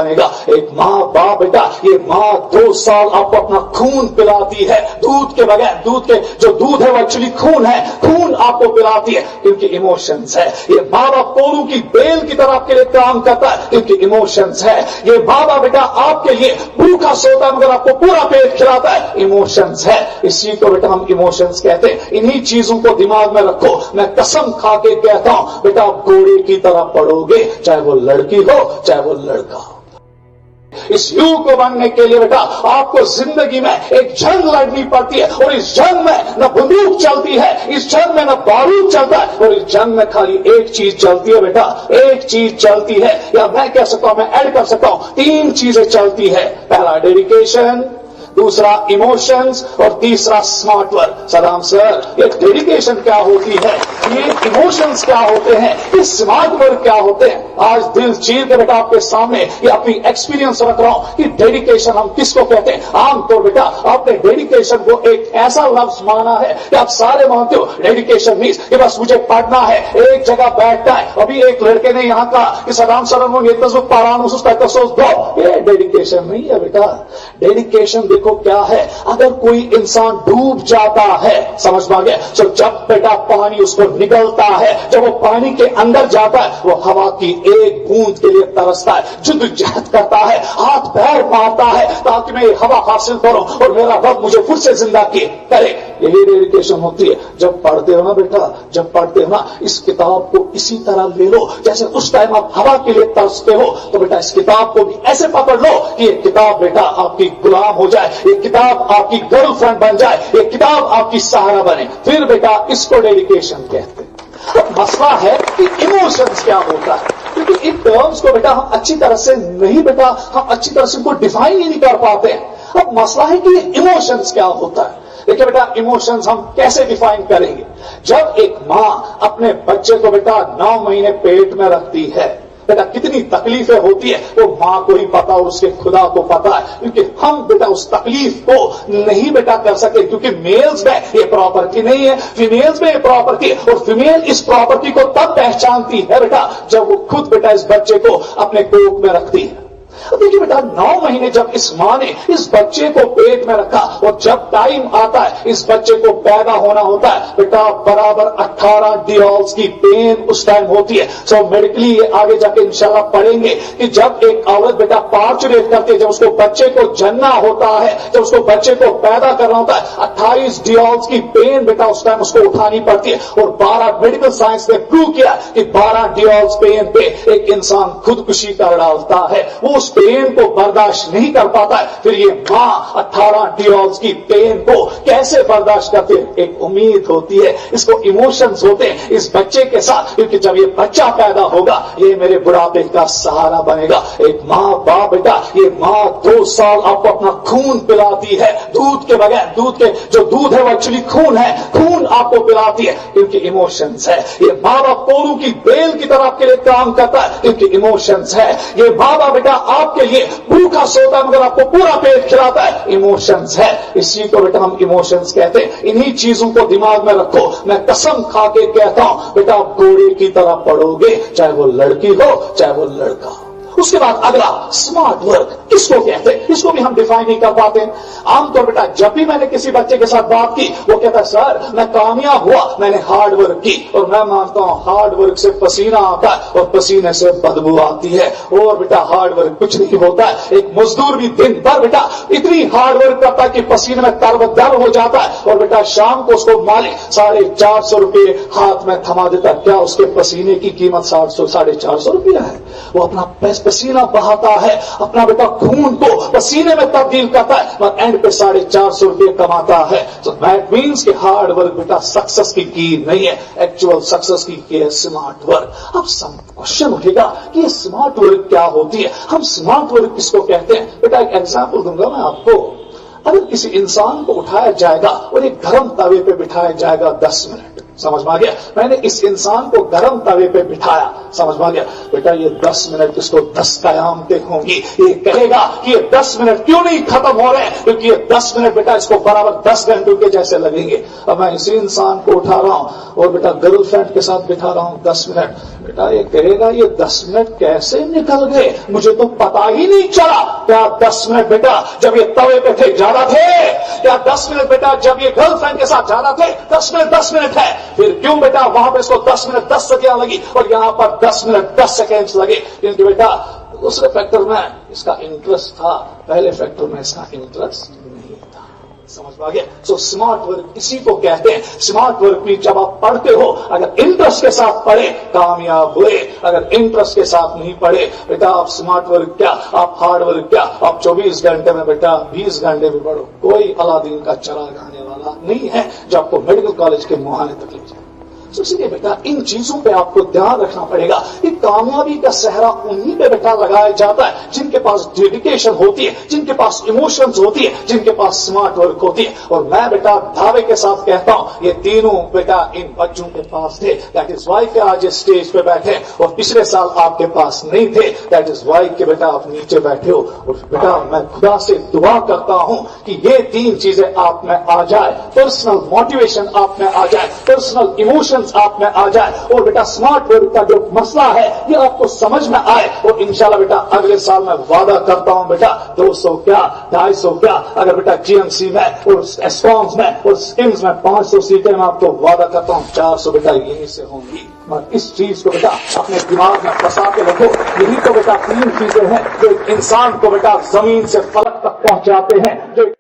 बनेगा। एक माँ बाप बेटा, ये माँ 2 साल आपको अपना खून पिलाती है, दूध के बगैर, दूध के जो दूध है वो एक्चुअली खून है, खून आपको पिलाती है क्योंकि इमोशंस है। ये माँ बाप कोरू की बेल की तरह आपके लिए काम करता है क्योंकि इमोशंस है। ये माँ बाप बेटा आपके लिए भूखा सोता है मगर आपको पूरा पेट खिलाता है, इमोशंस है। इसी को बेटा हम इमोशंस कहते हैं। इन्हीं चीजों को दिमाग में रखो। मैं कसम खा के कहता हूं बेटा, आप घोड़े की तरह पढ़ोगे, चाहे वो लड़की हो चाहे वो लड़का हो। इस युग को बनने के लिए बेटा आपको जिंदगी में एक जंग लड़नी पड़ती है और इस जंग में न बंदूक चलती है, इस जंग में न बारूद चलता है, और इस जंग में खाली एक चीज चलती है बेटा, एक चीज चलती है, या मैं कह सकता हूं, मैं ऐड कर सकता हूं, 3 चीजें चलती है। पहला डेडिकेशन, दूसरा इमोशंस और तीसरा स्मार्ट वर्क। सदाम सर, ये डेडिकेशन क्या होती है, ये इमोशंस क्या होते हैं, ये स्मार्ट वर्क क्या होते हैं? आज दिल चीर के बेटा आपके सामने ये अपनी एक्सपीरियंस रख रहा हूं कि डेडिकेशन हम किसको कहते हैं। आमतौर बेटा आपने डेडिकेशन को एक ऐसा लफ्ज माना है कि आप सारे मानते हो डेडिकेशन मीन्स कि बस मुझे पढ़ना है, एक जगह बैठना है। अभी एक लड़के ने यहां कहा कि सदाम सर ये डेडिकेशन नहीं है बेटा। डेडिकेशन देखो क्या है, अगर कोई इंसान डूब जाता है, समझ पा गया, तो जब बेटा पानी उस पर निकलता है, जब वो पानी के अंदर जाता है, वो हवा की एक बूंद के लिए तरसता है, जद्दोजहद करता है, हाथ पैर मारता है ताकि मैं ये हवा हासिल करूं और मेरा रब मुझे फिर से जिंदा करे। यही डेडिकेशन होती है। जब पढ़ते हो ना बेटा, जब पढ़ते हो ना, इस किताब को इसी तरह ले लो जैसे उस टाइम आप हवा के लिए तरसते हो, तो बेटा इस किताब को भी ऐसे पकड़ लो कि ये किताब बेटा आपकी गुलाम हो जाए, ये किताब आपकी गर्लफ्रेंड बन जाए, ये किताब आपकी सहारा बने, फिर बेटा इसको डेडिकेशन कहते हैं। अब मसला है कि इमोशंस क्या होता है, क्योंकि इन टर्म्स को बेटा हम अच्छी तरह से नहीं बेटा हम अच्छी तरह से इनको डिफाइन ही नहीं कर पाते हैं। अब मसला है कि इमोशंस क्या होता है। देखिए बेटा, इमोशंस हम कैसे डिफाइन करेंगे। जब एक मां अपने बच्चे को बेटा 9 महीने पेट में रखती है, बेटा कितनी तकलीफें होती है वो मां को ही पता और उसके खुदा को पता है, क्योंकि हम बेटा उस तकलीफ को नहीं बेटा कर सके, क्योंकि मेल्स में ये प्रॉपर्टी नहीं है, फीमेल्स में ये प्रॉपर्टी है, और फीमेल इस प्रॉपर्टी को तब पहचानती है बेटा जब वो खुद बेटा इस बच्चे को अपने कोख में रखती है। देखिए बेटा 9 महीने जब इस मां ने इस बच्चे को पेट में रखा और जब टाइम आता है इस बच्चे को पैदा होना होता है, बेटा बराबर 18 डियोल्स की पेन उस टाइम होती है। सो मेडिकली ये आगे जाके इंशाल्लाह पढ़ेंगे कि जब एक औरत बेटा पार्चुरेट करती है, जब उसको बच्चे को जन्ना होता है, जब उसको बच्चे को पैदा करना होता है, 28 डियोल्स की पेन बेटा उस टाइम उसको उठानी पड़ती है। और 12 मेडिकल साइंस ने प्रूव किया कि 12 डियोल्स पेन पे एक इंसान खुदकुशी कर डालता है, वो उस पेन को बर्दाश्त नहीं कर पाता है। फिर ये मां 18 डियोल्स की पेन को कैसे बर्दाश्त करती है। एक उम्मीद होती है, इसको इमोशंस होते हैं इस बच्चे के साथ, क्योंकि जब ये बच्चा पैदा होगा ये मेरे बुढ़ापे का सहारा बनेगा। एक मां बाप बेटा, ये मां 2 साल आपको अपना खून पिलाती है, दूध के बगैर, दूध के जो दूध है वो एक्चुअली खून है, खून आपको पिलाती है क्योंकि इमोशंस है। ये मां बाप कोरू की बेल की तरह आपके लिए काम करता है क्योंकि इमोशंस है। ये मां बाप बेटा आपके लिए भूखा सोता है मगर आपको पूरा पेट खिलाता है, इमोशंस है। इसी को बेटा हम इमोशंस कहते हैं। इन्हीं चीजों को दिमाग में रखो। मैं कसम खा के कहता हूं बेटा, आप घोड़े की तरह पढ़ोगे, चाहे वो लड़की हो चाहे वो लड़का हो। उसके बाद अगला स्मार्ट वर्क किसको कहते हैं, इसको भी हम डिफाइन नहीं कर पाते। आमतौर बेटा जब भी मैंने किसी बच्चे के साथ बात की वो कहता है सर मैं कामयाब हुआ, मैंने हार्ड वर्क की। और मैं मानता हूं हार्ड वर्क से पसीना आता है और पसीने से बदबू आती है। और बेटा हार्ड वर्क कुछ नहीं होता है। एक मजदूर भी दिन भर बेटा इतनी हार्ड वर्क करता है कि पसीने में तरबतर हो जाता है, और बेटा शाम को उसको मालिक 450 रुपये हाथ में थमा देता। क्या उसके पसीने की कीमत 450 रुपया है? वो अपना पसीना बहाता है, अपना बेटा खून को पसीने में तब्दील करता है और एंड पे 450 रुपये कमाता है। तो दैट मीन्स कि हार्ड वर्क बेटा सक्सेस की नहीं है, एक्चुअल सक्सेस की है स्मार्ट वर्क। अब सब क्वेश्चन उठेगा कि स्मार्ट वर्क क्या होती है, हम स्मार्ट वर्क किसको कहते हैं। बेटा एक एग्जाम्पल दूंगा मैं आपको। अगर किसी इंसान को उठाया जाएगा और एक गर्म तवे पे बिठाया जाएगा 10 मिनट, समझ में आ गया। मैंने इस इंसान को गर्म तवे पे बिठाया, समझ में आ गया। बेटा ये 10 मिनट इसको 10 कयामतें होंगी, ये कहेगा कि ये 10 मिनट क्यों नहीं खत्म हो रहे हैं, क्योंकि ये 10 मिनट बेटा इसको बराबर 10 घंटों के जैसे लगेंगे। अब मैं इसी इंसान को उठा रहा हूं और बेटा गर्लफ्रेंड के साथ बिठा रहा हूं 10 मिनट, बेटा ये कहेगा ये 10 मिनट कैसे निकल गए, मुझे तो पता ही नहीं चला। क्या 10 मिनट बेटा जब ये तवे पे थे ज्यादा थे, क्या 10 मिनट बेटा जब ये गर्लफ्रेंड के साथ ज्यादा थे? 10 मिनट है, फिर क्यों बेटा वहां पे इसको 10 मिनट 10 सेकेंड लगी और यहां पर 10 मिनट 10 सेकेंड लगे? क्योंकि बेटा दूसरे फैक्टर में इसका इंटरेस्ट था, पहले फैक्टर में इसका इंटरेस्ट नहीं था। समझ में आ गया? सो स्मार्ट वर्क इसी को कहते हैं। स्मार्ट वर्क में जब आप पढ़ते हो, अगर इंटरेस्ट के साथ पढ़े कामयाब हुए, अगर इंटरेस्ट के साथ नहीं पढ़े बेटा आप स्मार्ट वर्क क्या, आप हार्ड वर्क क्या, आप 24 घंटे में बेटा 20 घंटे में पढ़ो, कोई अलादीन का चराग आने वाला नहीं है जो आपको मेडिकल कॉलेज के मुहाने तक ले जाए। तो इसलिए बेटा इन चीजों पे आपको ध्यान रखना पड़ेगा कि कामयाबी का सहरा उन्हीं पे बेटा लगाया जाता है जिनके पास डेडिकेशन होती है, जिनके पास इमोशंस होती है, जिनके पास स्मार्ट वर्क होती है। और मैं बेटा दावे के साथ कहता हूं ये तीनों बेटा इन बच्चों के पास थे। दैट इज वाई के आज इस स्टेज पे बैठे और पिछले साल आपके पास नहीं थे। दैट इज वाई के बेटा आप नीचे बैठे हो। और बेटा मैं खुदा से दुआ करता हूं कि ये 3 चीजें आप में आ जाए, पर्सनल मोटिवेशन आप में आ जाए, पर्सनल इमोशन आप में आ जाए और बेटा स्मार्ट वर्क का जो मसला है ये आपको समझ में आए। और इंशाल्लाह बेटा अगले साल मैं वादा करता हूं बेटा 200 क्या 250 क्या, अगर बेटा जीएमसी में और एस्कॉम्स में और स्किम्स में 500 सीटें मैं आपको वादा करता हूं 400 बेटा यहीं से होंगी। इस चीज को बेटा अपने दिमाग में फंसा के रखो। यही तो बेटा 3 चीजें हैं जो इंसान को बेटा जमीन से फलक तक पहुंचाते हैं, जो